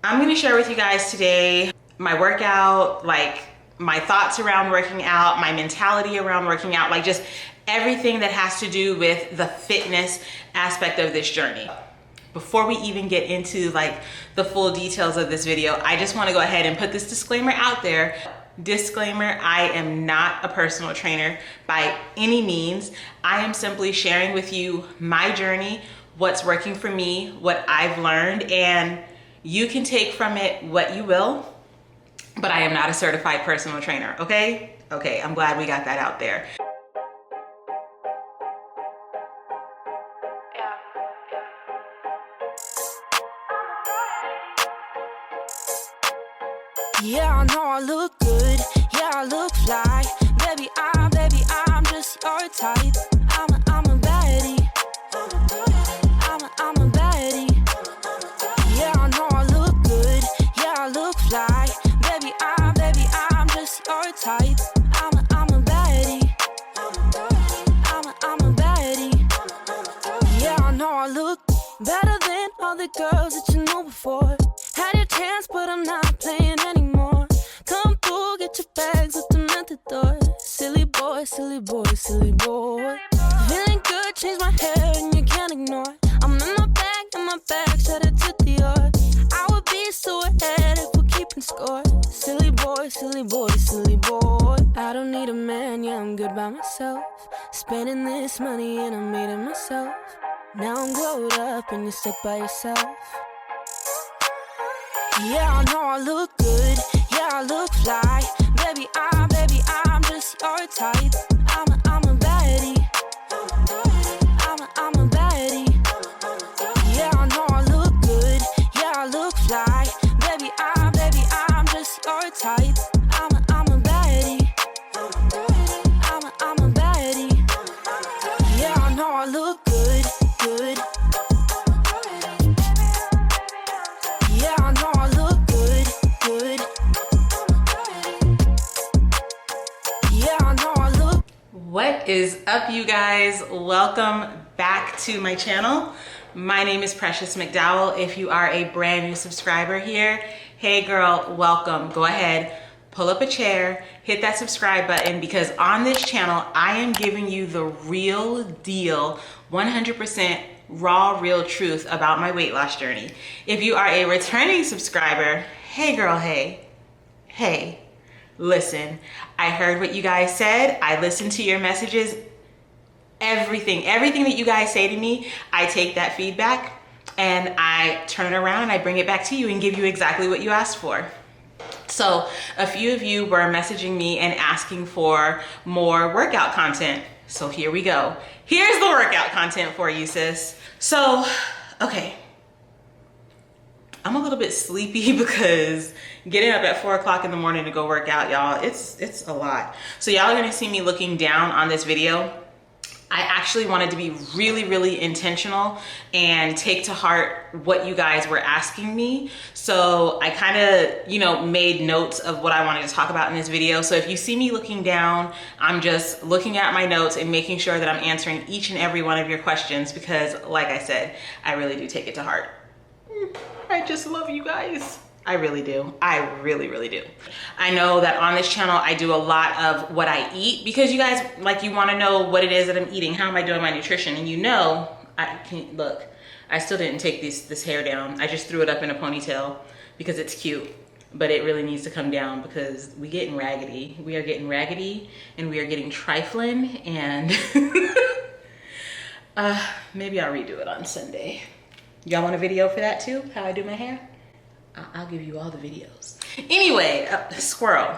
I'm gonna share with you guys today my workout, like my thoughts around working out, my mentality around working out, like just everything that has to do with the fitness aspect of this journey. Before we even get into like the full details of this video, I just want to go ahead and put this disclaimer out there. Disclaimer, I am not a personal trainer by any means. I am simply sharing with you my journey, what's working for me, what I've learned, and you can take from it what you will, but I am not a certified personal trainer, okay? Okay, I'm glad we got that out there. Yeah, I know I look good. Yeah, I look fly. Baby, I'm just your type. I'm a baddie. I'm a baddie. Yeah, I know I look good. Yeah, I look fly. Baby, I'm just your type. I'm a baddie. I'm a baddie. Yeah, I know I look better than all the girls that you knew before. Had your chance, but I'm not playing anymore. Come through, get your bags, let them at the door. Silly boy, silly boy, silly boy. Feeling good, change my hair and you can't ignore. I'm in my bag, shut it to the door. I would be so ahead if we're keeping score. Silly boy, silly boy, silly boy. I don't need a man, yeah, I'm good by myself. Spending this money and I made it myself. Now I'm glowed up and you're stuck by yourself. Yeah, I know I look good. Yeah, I look fly. Baby, I'm just your type. I'm a baddie. I'm a baddie. Yeah, I know I look good. Yeah, I look fly. Baby, I'm just your type. I'm a baddie. I'm a baddie. Yeah, I know I look good, good. Yeah, I know I look good, good. Yeah, I know I look. What is up, you guys? Welcome back to my channel. My name is Precious McDowell. If you are a brand new subscriber here, hey girl, welcome. Go ahead, pull up a chair, hit that subscribe button, because on this channel, I am giving you the real deal, 100% raw, real truth about my weight loss journey. If you are a returning subscriber, hey girl, hey, listen, I heard what you guys said. I listened to your messages. Everything that you guys say to me, I take that feedback and I turn it around and I bring it back to you and give you exactly what you asked for. So a few of you were messaging me and asking for more workout content. So here we go. Here's the workout content for you, sis. So, okay. I'm a little bit sleepy because getting up at 4 o'clock in the morning to go work out, y'all, it's a lot. So y'all are gonna see me looking down on this video. I actually wanted to be really, really intentional and take to heart what you guys were asking me. So I kind of, made notes of what I wanted to talk about in this video. So if you see me looking down, I'm just looking at my notes and making sure that I'm answering each and every one of your questions because, like I said, I really do take it to heart. I just love you guys. I really do. I really, really do. I know that on this channel, I do a lot of what I eat because you guys, you want to know what it is that I'm eating. How am I doing my nutrition? And look, I still didn't take this hair down. I just threw it up in a ponytail because it's cute, but it really needs to come down because we getting raggedy. We are getting raggedy and we are getting trifling, and maybe I'll redo it on Sunday. Y'all want a video for that too? How I do my hair? I'll give you all the videos. Anyway, squirrel.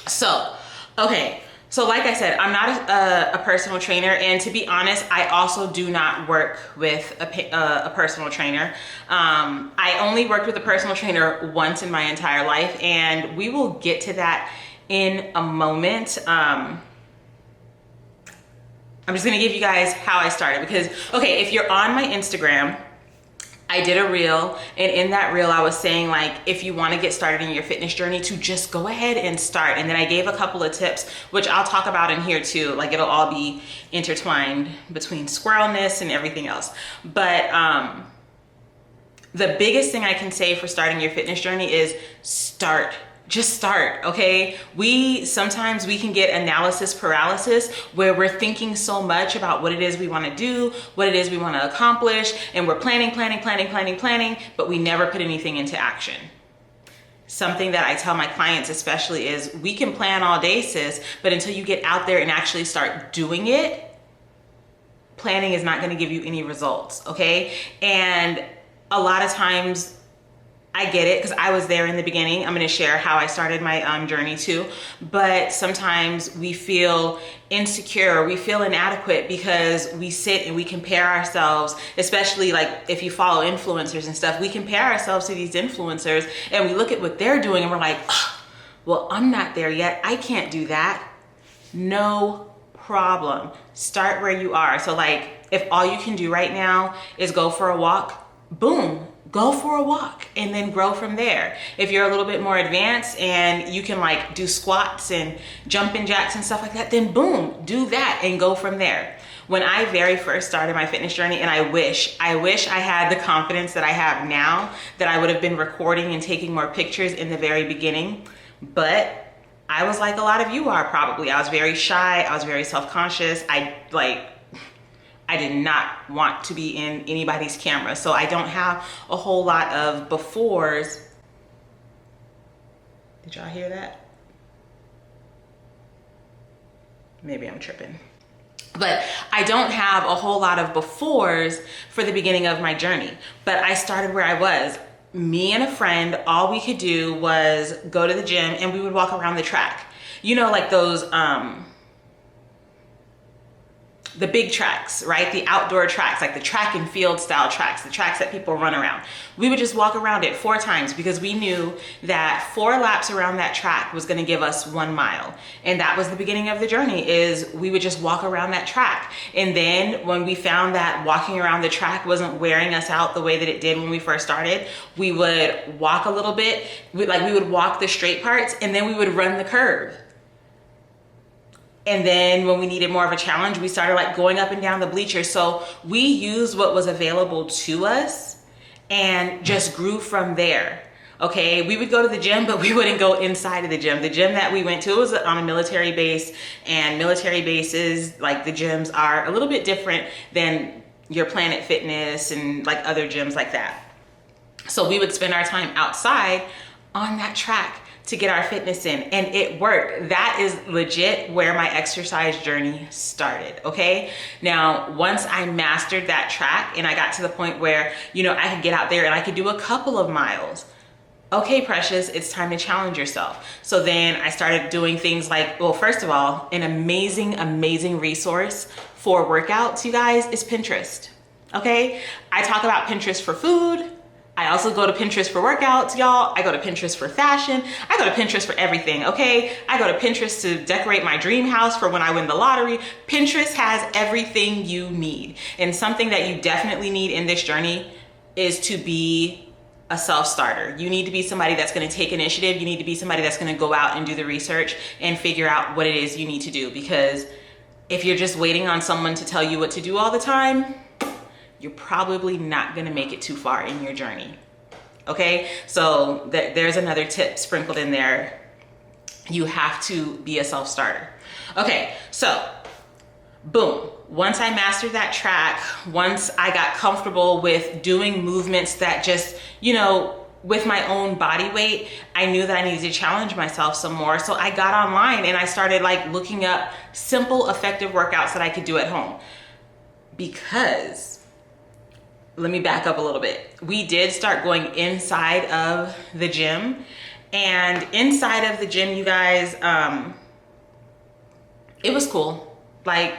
So, okay. So like I said, I'm not a personal trainer. And to be honest, I also do not work with a personal trainer. I only worked with a personal trainer once in my entire life. And we will get to that in a moment. I'm just gonna give you guys how I started because, okay, if you're on my Instagram, I did a reel, and in that reel I was saying, if you want to get started in your fitness journey, to just go ahead and start. And then I gave a couple of tips, which I'll talk about in here too. It'll all be intertwined between squirrelness and everything else. But The biggest thing I can say for starting your fitness journey is start. Just start, okay? Sometimes we can get analysis paralysis where we're thinking so much about what it is we want to do, what it is we want to accomplish, and we're planning, but we never put anything into action. Something that I tell my clients especially is we can plan all day, sis, but until you get out there and actually start doing it, planning is not going to give you any results, okay? And a lot of times, I get it, because I was there in the beginning. I'm going to share how I started my journey too. But sometimes we feel insecure, we feel inadequate because we sit and we compare ourselves, especially like if you follow influencers and stuff, we compare ourselves to these influencers and we look at what they're doing and we're like, oh, well, I'm not there yet. I can't do that. No problem. Start where you are. So like if all you can do right now is go for a walk, boom. Go for a walk and then grow from there. If you're a little bit more advanced and you can like do squats and jumping jacks and stuff like that, then boom, do that and go from there. When I very first started my fitness journey, and I wish I had the confidence that I have now, that I would have been recording and taking more pictures in the very beginning, but I was like a lot of you are probably. I was very shy, I was very self-conscious. I did not want to be in anybody's camera. So I don't have a whole lot of befores. Did y'all hear that? Maybe I'm tripping. But I don't have a whole lot of befores for the beginning of my journey. But I started where I was. Me and a friend, all we could do was go to the gym and we would walk around the track. You know, like those, the big tracks, right? The outdoor tracks, like the track and field style tracks, the tracks that people run around. We would just walk around it 4 times because we knew that 4 laps around that track was gonna give us 1 mile. And that was the beginning of the journey, is we would just walk around that track. And then when we found that walking around the track wasn't wearing us out the way that it did when we first started, we would walk a little bit, we would walk the straight parts and then we would run the curve. And then when we needed more of a challenge, we started like going up and down the bleachers. So we used what was available to us and just grew from there. Okay, we would go to the gym, but we wouldn't go inside of the gym. The gym that we went to was on a military base, and military bases, like the gyms, are a little bit different than your Planet Fitness and like other gyms like that. So we would spend our time outside on that track to get our fitness in, and it worked. That is legit where my exercise journey started, okay? Now, once I mastered that track and I got to the point where, you know, I could get out there and I could do a couple of miles, okay, precious, it's time to challenge yourself. So then I started doing things like, well, first of all, an amazing resource for workouts, you guys, is Pinterest, okay? I talk about Pinterest for food. I also go to Pinterest for workouts, y'all. I go to Pinterest for fashion. I go to Pinterest for everything, okay? I go to Pinterest to decorate my dream house for when I win the lottery. Pinterest has everything you need. And something that you definitely need in this journey is to be a self-starter. You need to be somebody that's gonna take initiative. You need to be somebody that's gonna go out and do the research and figure out what it is you need to do. Because if you're just waiting on someone to tell you what to do all the time, you're probably not gonna make it too far in your journey, okay? So there's another tip sprinkled in there. You have to be a self-starter. Okay, so boom. Once I mastered that track, once I got comfortable with doing movements that just, you know, with my own body weight, I knew that I needed to challenge myself some more. So I got online and I started like looking up simple, effective workouts that I could do at home. Because, let me back up a little bit. We did start going inside of the gym, and inside of the gym, you guys, it was cool. Like,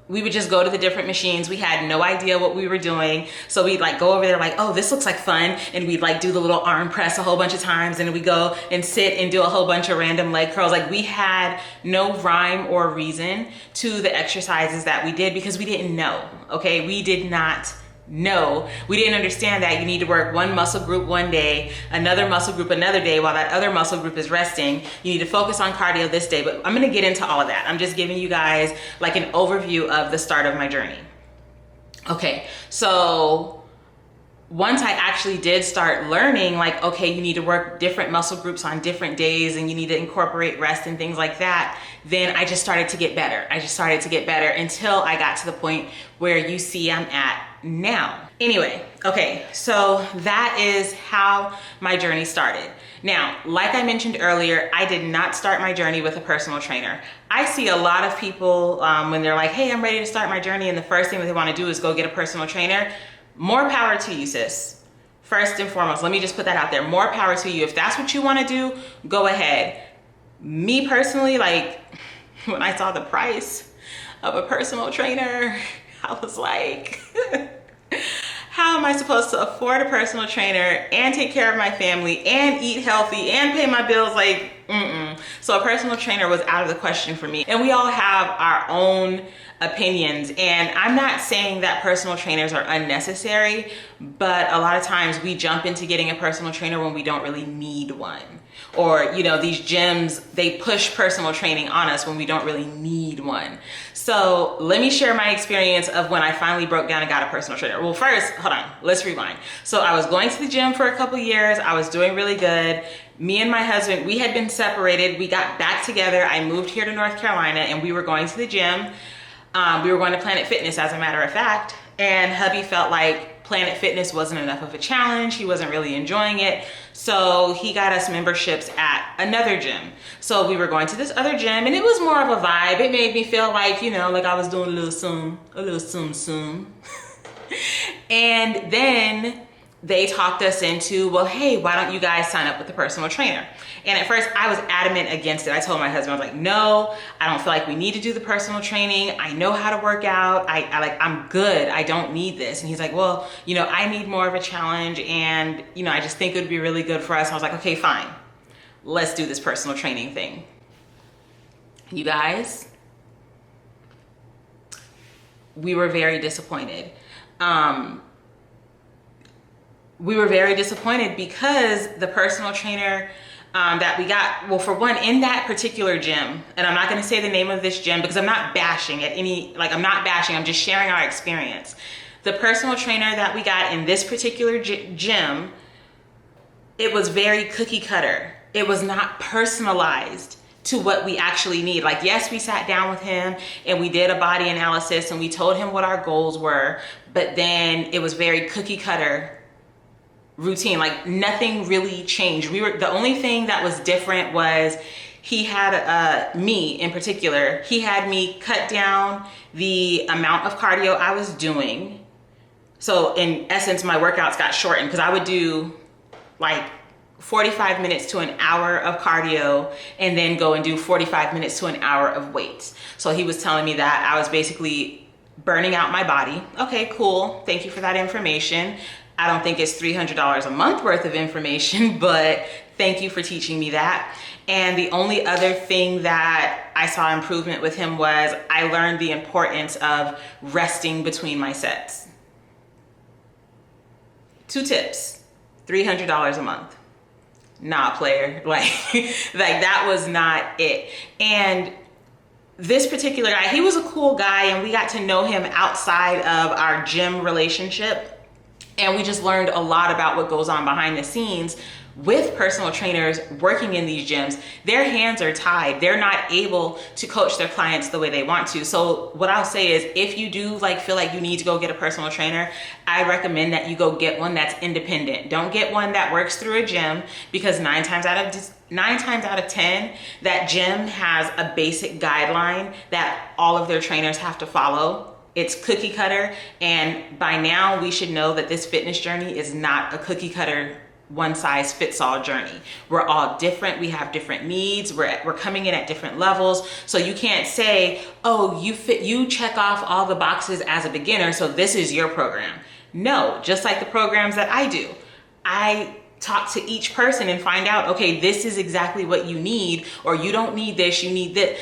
we would just go to the different machines. We had no idea what we were doing. So we'd like go over there like, oh, this looks like fun. And we'd like do the little arm press a whole bunch of times. And we'd go and sit and do a whole bunch of random leg curls. Like, we had no rhyme or reason to the exercises that we did because we didn't know, okay? We did not know. We didn't understand that you need to work one muscle group one day, another muscle group another day while that other muscle group is resting. You need to focus on cardio this day, but I'm gonna get into all of that. I'm just giving you guys like an overview of the start of my journey. Okay, so once I actually did start learning, like, okay, you need to work different muscle groups on different days and you need to incorporate rest and things like that, then I just started to get better. I just started to get better until I got to the point where you see I'm at now. Anyway, okay, so that is how my journey started. Now, like I mentioned earlier, I did not start my journey with a personal trainer. I see a lot of people when they're like, hey, I'm ready to start my journey, and the first thing that they want to do is go get a personal trainer. More power to you, sis. First and foremost, let me just put that out there. More power to you. If that's what you want to do, go ahead. Me personally, like, when I saw the price of a personal trainer, I was like, how am I supposed to afford a personal trainer and take care of my family and eat healthy and pay my bills? Like, So a personal trainer was out of the question for me. And we all have our own opinions. And I'm not saying that personal trainers are unnecessary, but a lot of times we jump into getting a personal trainer when we don't really need one. Or, you know, these gyms, they push personal training on us when we don't really need one. So let me share my experience of when I finally broke down and got a personal trainer. Well, first, hold on, let's rewind. So I was going to the gym for a couple years. I was doing really good. Me and my husband, we had been separated. We got back together. I moved here to North Carolina and we were going to the gym. We were going to Planet Fitness, as a matter of fact. And hubby felt like Planet Fitness wasn't enough of a challenge. He wasn't really enjoying it. So he got us memberships at another gym. So we were going to this other gym and it was more of a vibe. It made me feel like, you know, like I was doing a little zoom. And then they talked us into, well, hey, why don't you guys sign up with the personal trainer? And at first I was adamant against it. I told my husband, I was like, no, I don't feel like we need to do the personal training. I know how to work out. I'm good. I don't need this. And he's like, well, you know, I need more of a challenge. And, you know, I just think it would be really good for us. I was like, okay, fine. Let's do this personal training thing. You guys, we were very disappointed. We were very disappointed because the personal trainer that we got, well, for one, in that particular gym, and I'm not going to say the name of this gym because I'm not bashing at any, like, I'm not bashing, I'm just sharing our experience. The personal trainer that we got in this particular gym, it was very cookie cutter. It was not personalized to what we actually need. Like, yes, we sat down with him and we did a body analysis and we told him what our goals were, but then it was very cookie cutter routine. Like, nothing really changed. The only thing that was different was he had me in particular, he had me cut down the amount of cardio I was doing. So in essence, my workouts got shortened because I would do like 45 minutes to an hour of cardio and then go and do 45 minutes to an hour of weights. So he was telling me that I was basically burning out my body. Okay, cool. Thank you for that information. I don't think it's $300 a month worth of information, but thank you for teaching me that. And the only other thing that I saw improvement with him was I learned the importance of resting between my sets. 2 tips, $300 a month. Nah, player, like that was not it. And this particular guy, he was a cool guy and we got to know him outside of our gym relationship. And we just learned a lot about what goes on behind the scenes with personal trainers working in these gyms. Their hands are tied. They're not able to coach their clients the way they want to. So what I'll say is, if you do feel like you need to go get a personal trainer, I recommend that you go get one that's independent. Don't get one that works through a gym, because 9 times out of 10, that gym has a basic guideline that all of their trainers have to follow. It's cookie cutter, and by now we should know that this fitness journey is not a cookie cutter, one size fits all journey. We're all different. We have different needs. We're coming in at different levels. So you can't say, oh, you check off all the boxes as a beginner, so this is your program. No, just like the programs that I do, I talk to each person and find out, okay, this is exactly what you need, or you don't need this, you need this.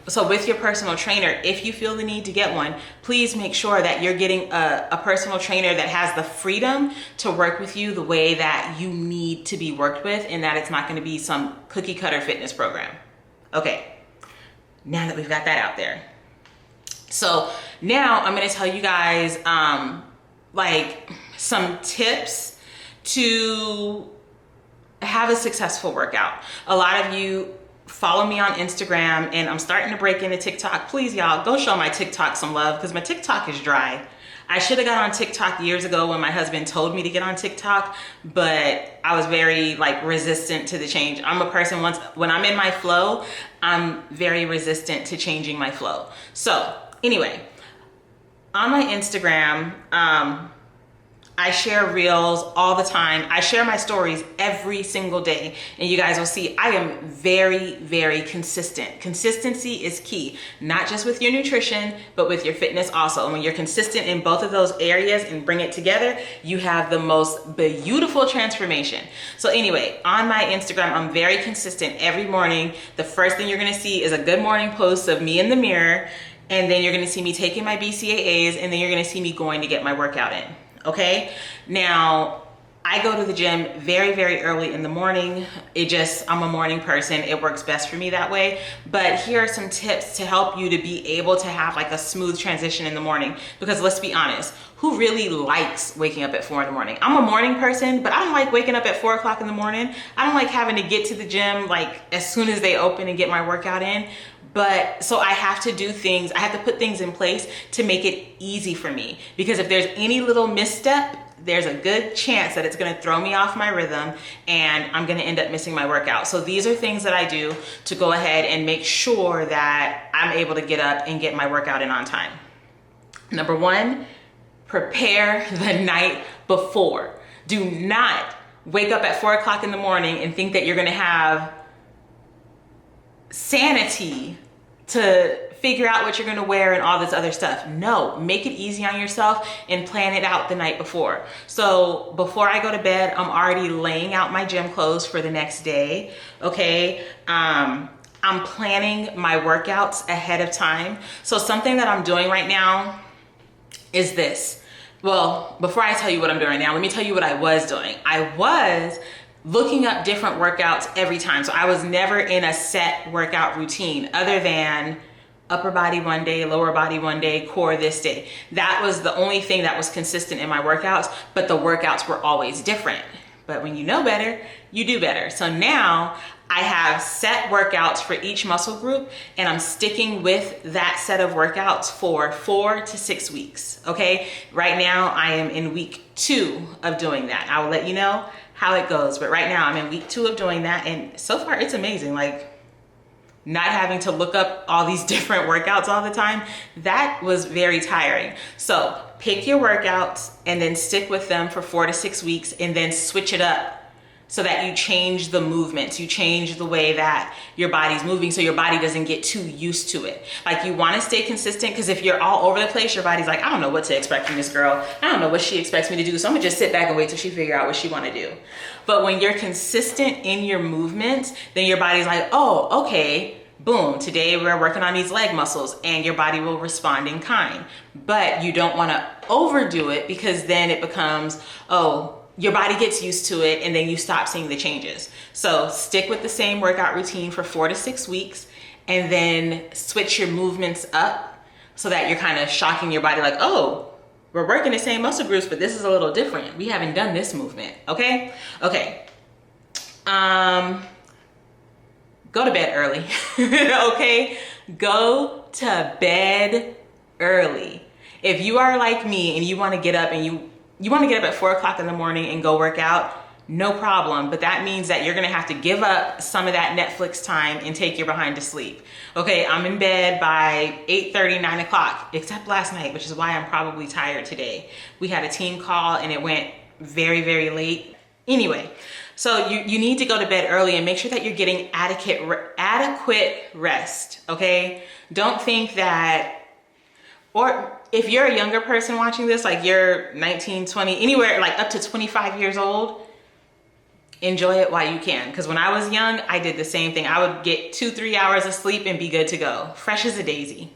So with your personal trainer, if you feel the need to get one, please make sure that you're getting a personal trainer that has the freedom to work with you the way that you need to be worked with, and that it's not going to be some cookie cutter fitness program. Okay, now that we've got that out there. So now I'm going to tell you guys some tips to have a successful workout. A lot of you follow me on Instagram, and I'm starting to break into TikTok. Please, y'all, go show my TikTok some love, because my TikTok is dry. I should have got on TikTok years ago when my husband told me to get on TikTok, but I was very resistant to the change. I'm a person, when I'm in my flow, I'm very resistant to changing my flow. So anyway, on my Instagram, I share reels all the time. I share my stories every single day, and you guys will see I am very, very consistent. Consistency is key, not just with your nutrition, but with your fitness also. And when you're consistent in both of those areas and bring it together, you have the most beautiful transformation. So anyway, on my Instagram, I'm very consistent every morning. The first thing you're gonna see is a good morning post of me in the mirror, and then you're gonna see me taking my BCAAs, and then you're gonna see me going to get my workout in. Okay, now I go to the gym very, very early in the morning. I'm a morning person. It works best for me that way. But here are some tips to help you to be able to have a smooth transition in the morning. Because let's be honest, who really likes waking up at 4 in the morning? I'm a morning person, but I don't like waking up at 4 o'clock in the morning. I don't like having to get to the gym as soon as they open and get my workout in. But so I have to do things, I have to put things in place to make it easy for me. Because if there's any little misstep, there's a good chance that it's gonna throw me off my rhythm and I'm gonna end up missing my workout. So these are things that I do to go ahead and make sure that I'm able to get up and get my workout in on time. Number one, prepare the night before. Do not wake up at 4 o'clock in the morning and think that you're gonna have sanity to figure out what you're gonna wear and all this other stuff. No, make it easy on yourself and plan it out the night before. So before I go to bed, I'm already laying out my gym clothes for the next day, okay? I'm planning my workouts ahead of time. So something that I'm doing right now is this. Well, before I tell you what I'm doing right now, let me tell you what I was doing. I was looking up different workouts every time. So I was never in a set workout routine other than upper body one day, lower body one day, core this day. That was the only thing that was consistent in my workouts, but the workouts were always different. But when you know better, you do better. So now I have set workouts for each muscle group, and I'm sticking with that set of workouts for 4 to 6 weeks, okay? Right now I am in week 2 of doing that. I will let you know how it goes, but right now I'm in week 2 of doing that, and so far it's amazing. Not having to look up all these different workouts all the time, that was very tiring. So pick your workouts and then stick with them for 4 to 6 weeks, and then switch it up so that you change the movements, you change the way that your body's moving so your body doesn't get too used to it. You wanna stay consistent, because if you're all over the place, your body's like, I don't know what to expect from this girl. I don't know what she expects me to do, so I'm gonna just sit back and wait till she figure out what she wanna do. But when you're consistent in your movements, then your body's like, oh, okay, boom, today we're working on these leg muscles, and your body will respond in kind. But you don't wanna overdo it, because then it becomes, your body gets used to it, and then you stop seeing the changes. So stick with the same workout routine for 4 to 6 weeks, and then switch your movements up so that you're kind of shocking your body oh, we're working the same muscle groups, but this is a little different. We haven't done this movement, okay? Okay. Go to bed early, okay? Go to bed early. If you are like me and you wanna get up and you want to get up at 4 o'clock in the morning and go work out, no problem. But that means that you're going to have to give up some of that Netflix time and take your behind to sleep. Okay, I'm in bed by 8:30, 9 o'clock, except last night, which is why I'm probably tired today. We had a team call and it went very, very late. Anyway, so you need to go to bed early and make sure that you're getting adequate rest, okay? Don't think that, or if you're a younger person watching this, you're 19, 20, anywhere up to 25 years old, enjoy it while you can. Because when I was young, I did the same thing. I would get 2-3 hours of sleep and be good to go. Fresh as a daisy.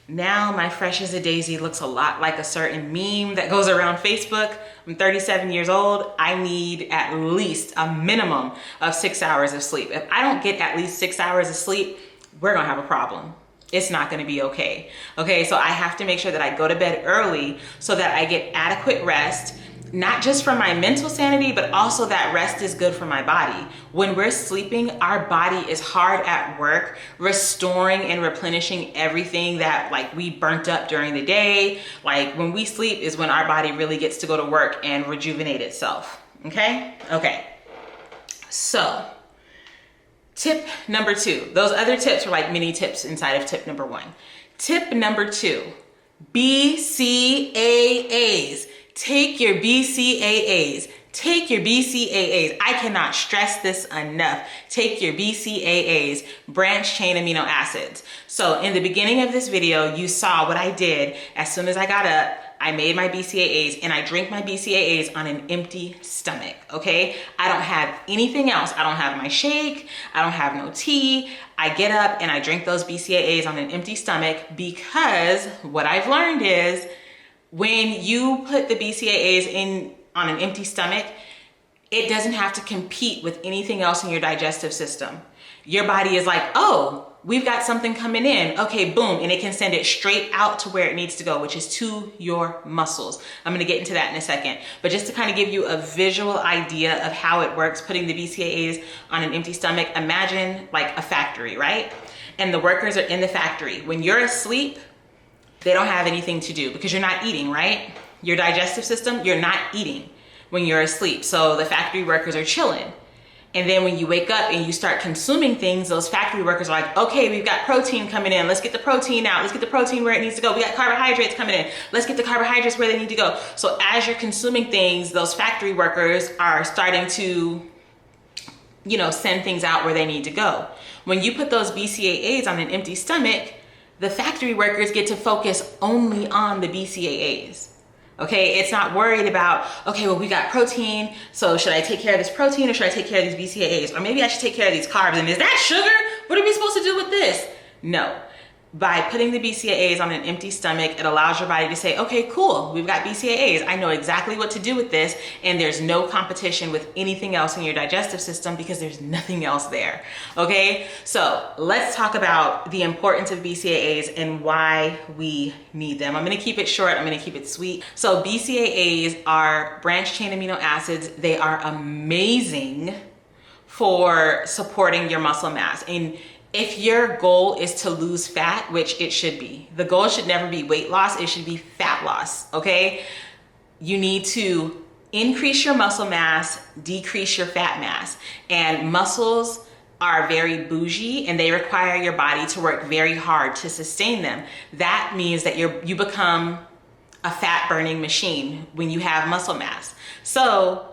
Now my fresh as a daisy looks a lot like a certain meme that goes around Facebook. I'm 37 years old. I need at least a minimum of 6 hours of sleep. If I don't get at least 6 hours of sleep, we're gonna have a problem. it's not going to be okay. Okay, so I have to make sure that I go to bed early so that I get adequate rest, not just for my mental sanity, but also that rest is good for my body. When we're sleeping, our body is hard at work restoring and replenishing everything that like we burnt up during the day. Like when we sleep is when our body really gets to go to work and rejuvenate itself. Okay? Okay. So tip number 2. Those other tips are like mini tips inside of tip number 1. Tip number 2, BCAAs. Take your BCAAs. Take your BCAAs. I cannot stress this enough. Take your BCAAs, branched chain amino acids. So in the beginning of this video, you saw what I did. As soon as I got up, I made my BCAAs and I drink my BCAAs on an empty stomach, okay? I don't have anything else. I don't have my shake. I don't have no tea. I get up and I drink those BCAAs on an empty stomach because what I've learned is when you put the BCAAs in on an empty stomach, it doesn't have to compete with anything else in your digestive system. Your body is like, oh, we've got something coming in. Okay, boom. And it can send it straight out to where it needs to go, which is to your muscles. I'm going to get into that in a second. But just to kind of give you a visual idea of how it works, putting the BCAAs on an empty stomach, imagine like a factory, right? And the workers are in the factory. When you're asleep, they don't have anything to do because you're not eating, right? Your digestive system, you're not eating when you're asleep. So the factory workers are chilling. And then when you wake up and you start consuming things, those factory workers are like, okay, we've got protein coming in. Let's get the protein out. Let's get the protein where it needs to go. We got carbohydrates coming in. Let's get the carbohydrates where they need to go. So as you're consuming things, those factory workers are starting to, you know, send things out where they need to go. When you put those BCAAs on an empty stomach, the factory workers get to focus only on the BCAAs. Okay, it's not worried about, okay, well, we got protein, so should I take care of this protein or should I take care of these BCAAs? Or maybe I should take care of these carbs. And is that sugar? What are we supposed to do with this? No. By putting the BCAAs on an empty stomach, it allows your body to say, okay, cool, we've got BCAAs. I know exactly what to do with this, and there's no competition with anything else in your digestive system because there's nothing else there, okay? So let's talk about the importance of BCAAs and why we need them. I'm gonna keep it short, I'm gonna keep it sweet. So BCAAs are branched chain amino acids. They are amazing for supporting your muscle mass. And if your goal is to lose fat, which it should be, the goal should never be weight loss, it should be fat loss, okay? You need to increase your muscle mass, decrease your fat mass. And muscles are very bougie and they require your body to work very hard to sustain them. That means that you become a fat burning machine when you have muscle mass. So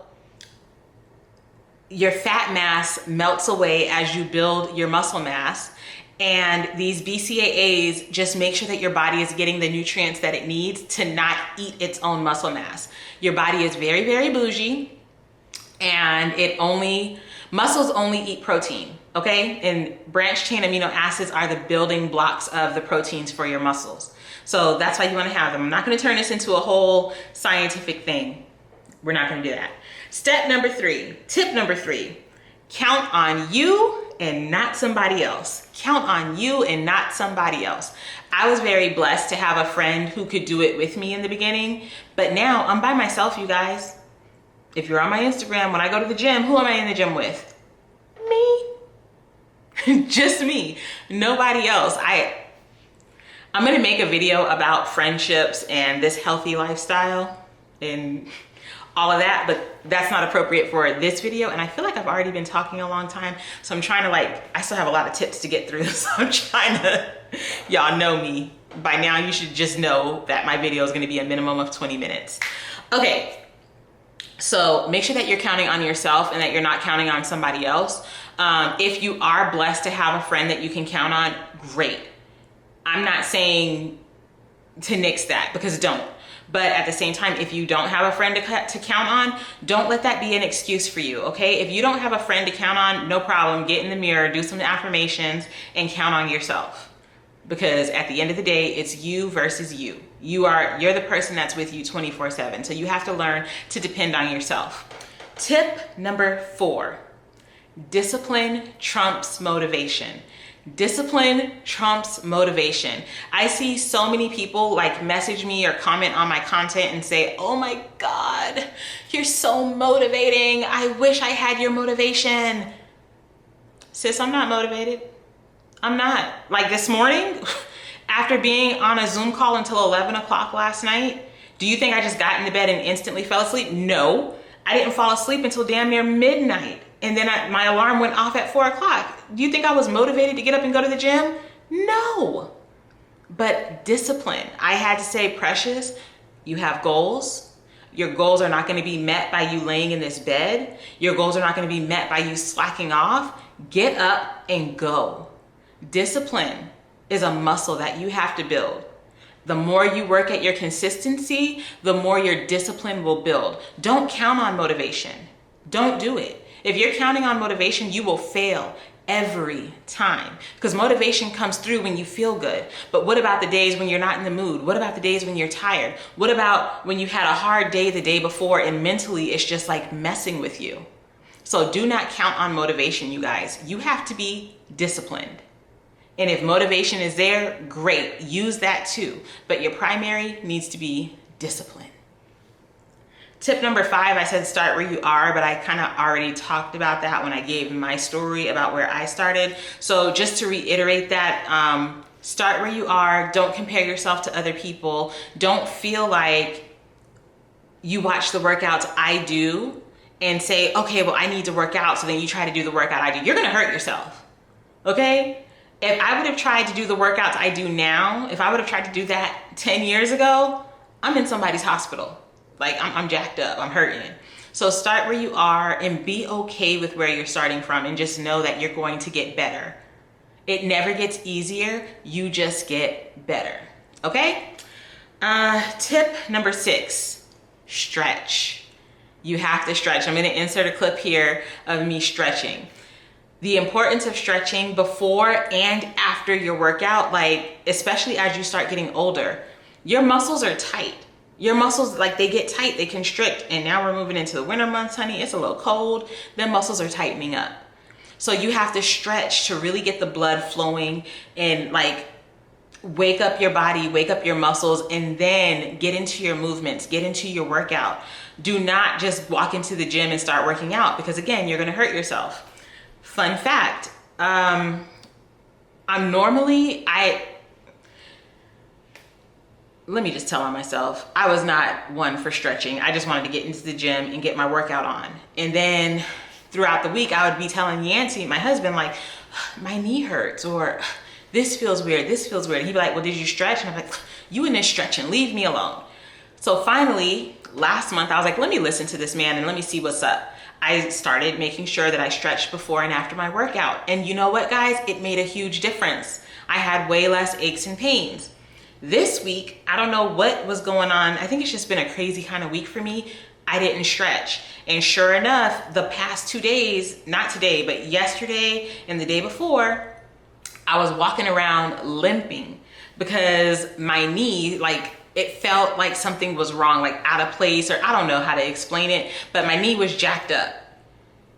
your fat mass melts away as you build your muscle mass. And these BCAAs just make sure that your body is getting the nutrients that it needs to not eat its own muscle mass. Your body is very, very bougie and muscles only eat protein, okay? And branched chain amino acids are the building blocks of the proteins for your muscles. So that's why you wanna have them. I'm not gonna turn this into a whole scientific thing. We're not gonna do that. Tip number 3, count on you and not somebody else. Count on you and not somebody else. I was very blessed to have a friend who could do it with me in the beginning, but now I'm by myself, you guys. If you're on my Instagram, when I go to the gym, who am I in the gym with? Me. Just me. Nobody else. I'm gonna make a video about friendships and this healthy lifestyle and all of that, but that's not appropriate for this video. And I feel like I've already been talking a long time. So I'm trying to I still have a lot of tips to get through. So I'm trying to, y'all know me. By now you should just know that my video is gonna be a minimum of 20 minutes. Okay, so make sure that you're counting on yourself and that you're not counting on somebody else. If you are blessed to have a friend that you can count on, great. I'm not saying to nix that, because don't. But at the same time, if you don't have a friend to count on, don't let that be an excuse for you, okay? If you don't have a friend to count on, no problem. Get in the mirror, do some affirmations, and count on yourself. Because at the end of the day, it's you versus you. You're the person that's with you 24/7. So you have to learn to depend on yourself. Tip number 4, discipline trumps motivation. Discipline trumps motivation. I see so many people like message me or comment on my content and say, oh my God, you're so motivating. I wish I had your motivation. Sis, I'm not motivated. I'm not. Like this morning, after being on a Zoom call until 11 o'clock last night, do you think I just got into bed and instantly fell asleep? No, I didn't fall asleep until damn near midnight. And then my alarm went off at 4 o'clock. Do you think I was motivated to get up and go to the gym? No. But discipline. I had to say, Precious, you have goals. Your goals are not going to be met by you laying in this bed. Your goals are not going to be met by you slacking off. Get up and go. Discipline is a muscle that you have to build. The more you work at your consistency, the more your discipline will build. Don't count on motivation. Don't do it. If you're counting on motivation, you will fail every time, because motivation comes through when you feel good. But what about the days when you're not in the mood? What about the days when you're tired? What about when you had a hard day the day before and mentally it's just like messing with you? So do not count on motivation, you guys. You have to be disciplined. And if motivation is there, great, use that too. But your primary needs to be discipline. Tip number 5, I said start where you are, but I kind of already talked about that when I gave my story about where I started. So just to reiterate that, start where you are. Don't compare yourself to other people. Don't feel like you watch the workouts I do and say, okay, well, I need to work out. So then you try to do the workout I do. You're going to hurt yourself. Okay? If I would have tried to do the workouts I do now, if I would have tried to do that 10 years ago, I'm in somebody's hospital. Like I'm jacked up, I'm hurting. So start where you are and be okay with where you're starting from, and just know that you're going to get better. It never gets easier, you just get better, okay? Tip number 6, stretch. You have to stretch. I'm gonna insert a clip here of me stretching. The importance of stretching before and after your workout, like especially as you start getting older, your muscles are tight. Your muscles, like they get tight, they constrict. And now we're moving into the winter months, honey. It's a little cold. Then muscles are tightening up. So you have to stretch to really get the blood flowing and like wake up your body, wake up your muscles, and then get into your movements, get into your workout. Do not just walk into the gym and start working out, because again, you're gonna hurt yourself. Fun fact, let me just tell on myself, I was not one for stretching. I just wanted to get into the gym and get my workout on. And then throughout the week, I would be telling Yancey, my husband, like, my knee hurts, or this feels weird, this feels weird. And he'd be like, well, did you stretch? And I'm like, you in this stretching, leave me alone. So finally, last month, I was like, let me listen to this man and let me see what's up. I started making sure that I stretched before and after my workout. And you know what, guys? It made a huge difference. I had way less aches and pains. This week, I don't know what was going on. I think it's just been a crazy kind of week for me. I didn't stretch. And sure enough, the past 2 days, not today, but yesterday and the day before, I was walking around limping because my knee, like, it felt like something was wrong, like out of place, or I don't know how to explain it, but my knee was jacked up.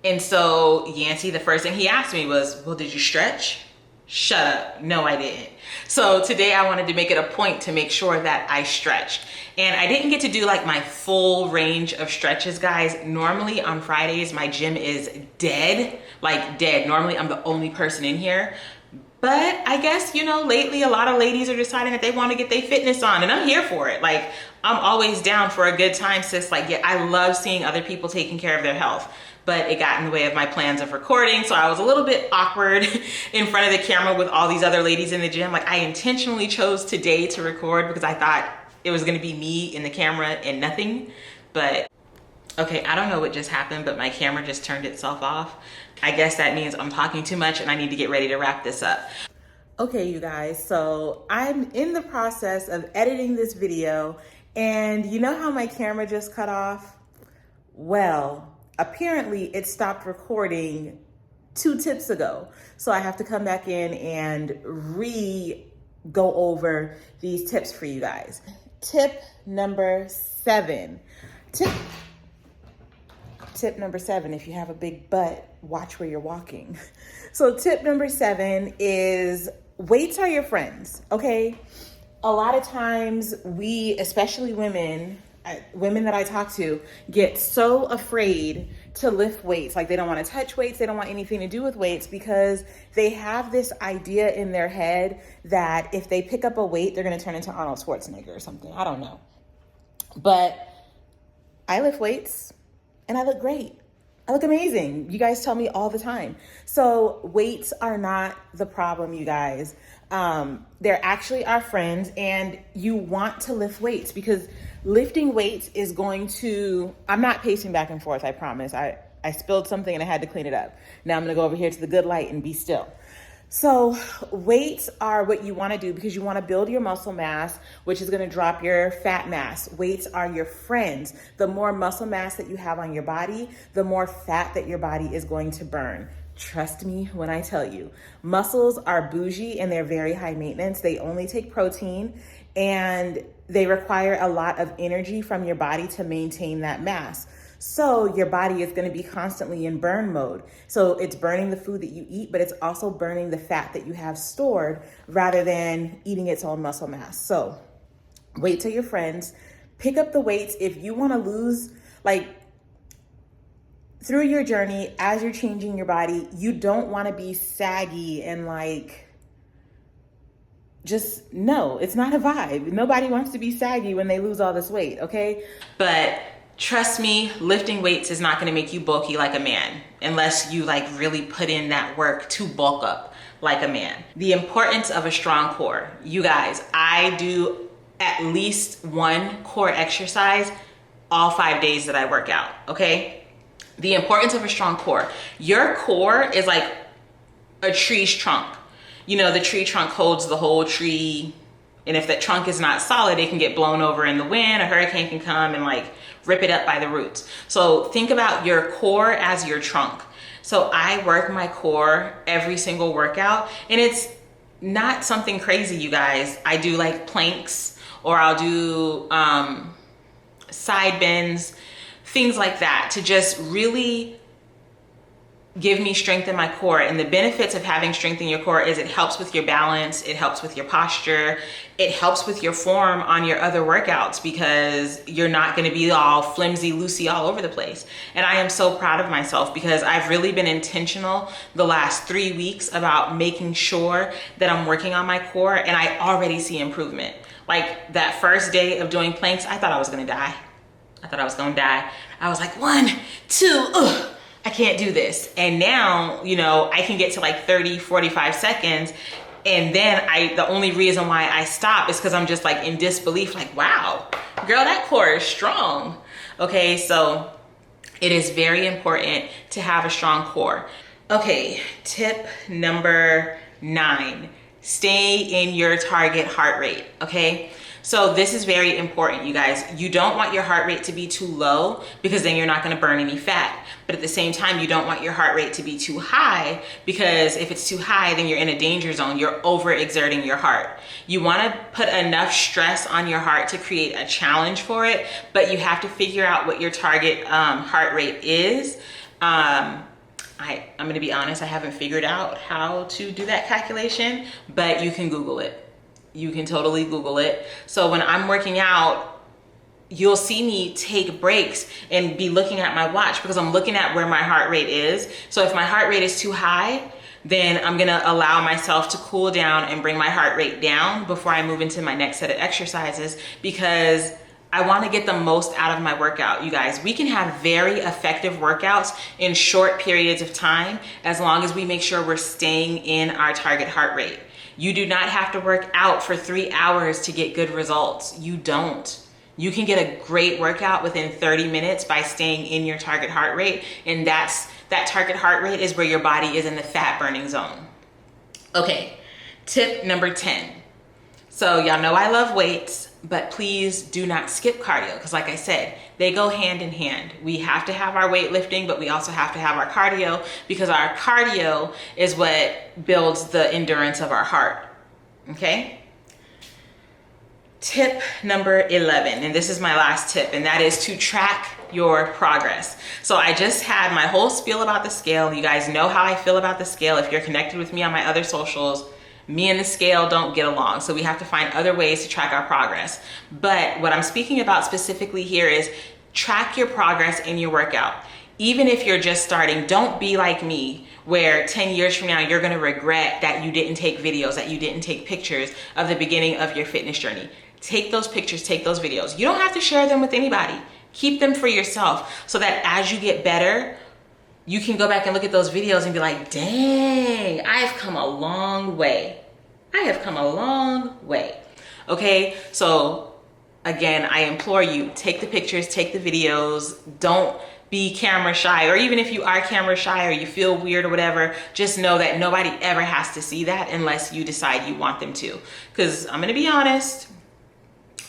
And so Yancey, the first thing he asked me was, well, did you stretch? Shut up. No, I didn't. So today I wanted to make it a point to make sure that I stretched. And I didn't get to do like my full range of stretches, guys. Normally on Fridays, my gym is dead, like dead. Normally I'm the only person in here. But I guess, you know, lately a lot of ladies are deciding that they want to get their fitness on, and I'm here for it. Like, I'm always down for a good time, sis. Like, yeah, I love seeing other people taking care of their health, but it got in the way of my plans of recording. So I was a little bit awkward in front of the camera with all these other ladies in the gym. Like, I intentionally chose today to record because I thought it was going to be me in the camera and nothing. But okay, I don't know what just happened, but my camera just turned itself off. I guess that means I'm talking too much and I need to get ready to wrap this up. Okay, you guys, so I'm in the process of editing this video, and you know how my camera just cut off? Well, apparently it stopped recording 2 tips ago. So I have to come back in and go over these tips for you guys. Tip number 7. tip number 7, if you have a big butt, watch where you're walking. So tip number 7 is weights are your friends, okay? A lot of times we, especially women that I talk to, get so afraid to lift weights. Like they don't want to touch weights. They don't want anything to do with weights because they have this idea in their head that if they pick up a weight, they're going to turn into Arnold Schwarzenegger or something. I don't know. But I lift weights and I look great. I look amazing. You guys tell me all the time. So weights are not the problem, you guys. They're actually our friends, and you want to lift weights because lifting weights is going to, I'm not pacing back and forth, I promise. I spilled something and I had to clean it up. Now I'm gonna go over here to the good light and be still. So weights are what you wanna do because you wanna build your muscle mass, which is gonna drop your fat mass. Weights are your friends. The more muscle mass that you have on your body, the more fat that your body is going to burn. Trust me when I tell you, muscles are bougie and they're very high maintenance. They only take protein and they require a lot of energy from your body to maintain that mass. So your body is going to be constantly in burn mode. So it's burning the food that you eat, but it's also burning the fat that you have stored rather than eating its own muscle mass. So weights are your friends. Pick up the weights if you want to lose, through your journey, as you're changing your body, you don't want to be saggy and no, it's not a vibe. Nobody wants to be saggy when they lose all this weight, okay? But trust me, lifting weights is not going to make you bulky like a man unless you really put in that work to bulk up like a man. The importance of a strong core. You guys, I do at least one core exercise all 5 days that I work out, okay? The importance of a strong core. Your core is like a tree's trunk. You know, the tree trunk holds the whole tree. And if that trunk is not solid, it can get blown over in the wind. A hurricane can come and rip it up by the roots. So think about your core as your trunk. So I work my core every single workout, and it's not something crazy, you guys. I do planks, or I'll do side bends, things like that to just really give me strength in my core. And the benefits of having strength in your core is it helps with your balance, it helps with your posture, it helps with your form on your other workouts because you're not going to be all flimsy, loosey all over the place. And I am so proud of myself because I've really been intentional the last 3 weeks about making sure that I'm working on my core, and I already see improvement. Like that first day of doing planks, I thought I was going to die. I was like, 1, 2, I can't do this. And now, I can get to 30, 45 seconds. And then the only reason why I stop is because I'm just in disbelief, wow, girl, that core is strong. Okay, so it is very important to have a strong core. Okay, tip number 9, stay in your target heart rate, okay? So this is very important, you guys. You don't want your heart rate to be too low because then you're not going to burn any fat. But at the same time, you don't want your heart rate to be too high because if it's too high, then you're in a danger zone. You're overexerting your heart. You want to put enough stress on your heart to create a challenge for it, but you have to figure out what your target heart rate is. I'm going to be honest, I haven't figured out how to do that calculation, but you can Google it. You can totally Google it. So when I'm working out, you'll see me take breaks and be looking at my watch because I'm looking at where my heart rate is. So if my heart rate is too high, then I'm gonna allow myself to cool down and bring my heart rate down before I move into my next set of exercises because I want to get the most out of my workout, you guys. We can have very effective workouts in short periods of time as long as we make sure we're staying in our target heart rate. You do not have to work out for 3 hours to get good results. You don't. You can get a great workout within 30 minutes by staying in your target heart rate. And that target heart rate is where your body is in the fat burning zone. Okay, tip number 10. So y'all know I love weights, but please do not skip cardio because like I said, they go hand in hand. We have to have our weightlifting, but we also have to have our cardio because our cardio is what builds the endurance of our heart, okay? Tip number 11, and this is my last tip, and that is to track your progress. So I just had my whole spiel about the scale. You guys know how I feel about the scale. If you're connected with me on my other socials, me and the scale don't get along. So we have to find other ways to track our progress. But what I'm speaking about specifically here is track your progress in your workout. Even if you're just starting, don't be like me, where 10 years from now, you're gonna regret that you didn't take videos, that you didn't take pictures of the beginning of your fitness journey. Take those pictures, take those videos. You don't have to share them with anybody. Keep them for yourself so that as you get better, you can go back and look at those videos and be like, dang, I've come a long way. I have come a long way. Okay, so again, I implore you, take the pictures, take the videos, don't be camera shy, or even if you are camera shy or you feel weird or whatever, just know that nobody ever has to see that unless you decide you want them to. Because I'm gonna be honest,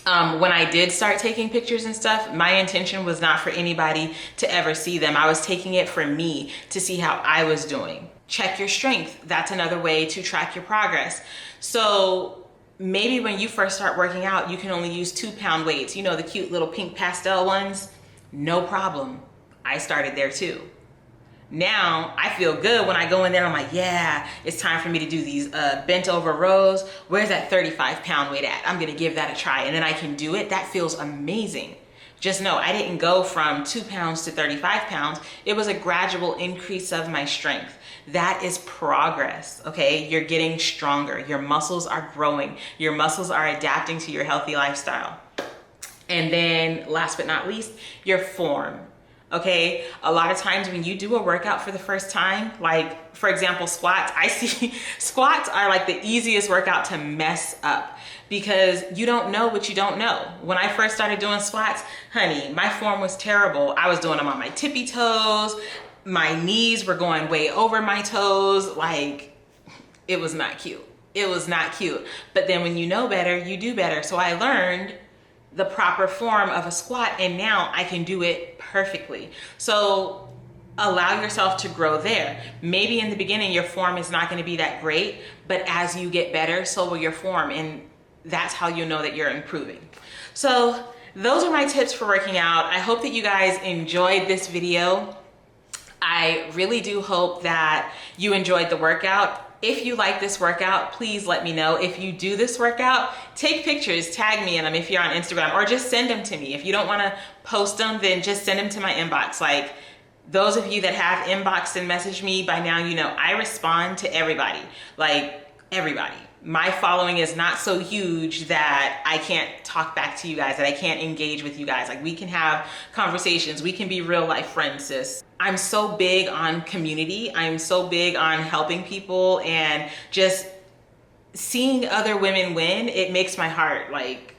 when I did start taking pictures and stuff, my intention was not for anybody to ever see them. I was taking it for me to see how I was doing. Check your strength. That's another way to track your progress. So maybe when you first start working out, you can only use 2-pound weights. You know, the cute little pink pastel ones? No problem. I started there too. Now I feel good when I go in there. I'm like, yeah, it's time for me to do these bent over rows. Where's that 35-pound weight at? I'm gonna give that a try, and then I can do it. That feels amazing. Just know I didn't go from 2 pounds to 35 pounds. It was a gradual increase of my strength. That is progress, okay? You're getting stronger. Your muscles are growing. Your muscles are adapting to your healthy lifestyle. And then last but not least, your form. Okay, a lot of times when you do a workout for the first time, like for example, squats, I see squats are like the easiest workout to mess up because you don't know what you don't know. When I first started doing squats, honey, my form was terrible. I was doing them on my tippy toes. My knees were going way over my toes. Like, it was not cute. It was not cute. But then when you know better, you do better. So I learned the proper form of a squat, and now I can do it perfectly. So allow yourself to grow there. Maybe in the beginning your form is not going to be that great, but as you get better, so will your form, and that's how you know that you're improving. So those are my tips for working out. I hope that you guys enjoyed this video. I really do hope that you enjoyed the workout. If you like this workout, please let me know. If you do this workout, take pictures, tag me in them if you're on Instagram, or just send them to me. If you don't want to post them, then just send them to my inbox. Like, those of you that have inboxed and messaged me by now, you know I respond to everybody, like everybody. My following is not so huge that I can't talk back to you guys, that I can't engage with you guys. Like, we can have conversations. We can be real life friends, sis. I'm so big on community. I'm so big on helping people and just seeing other women win. It makes my heart like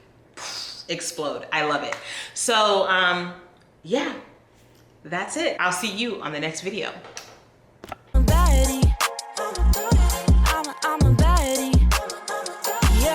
explode. I love it. So yeah, that's it. I'll see you on the next video.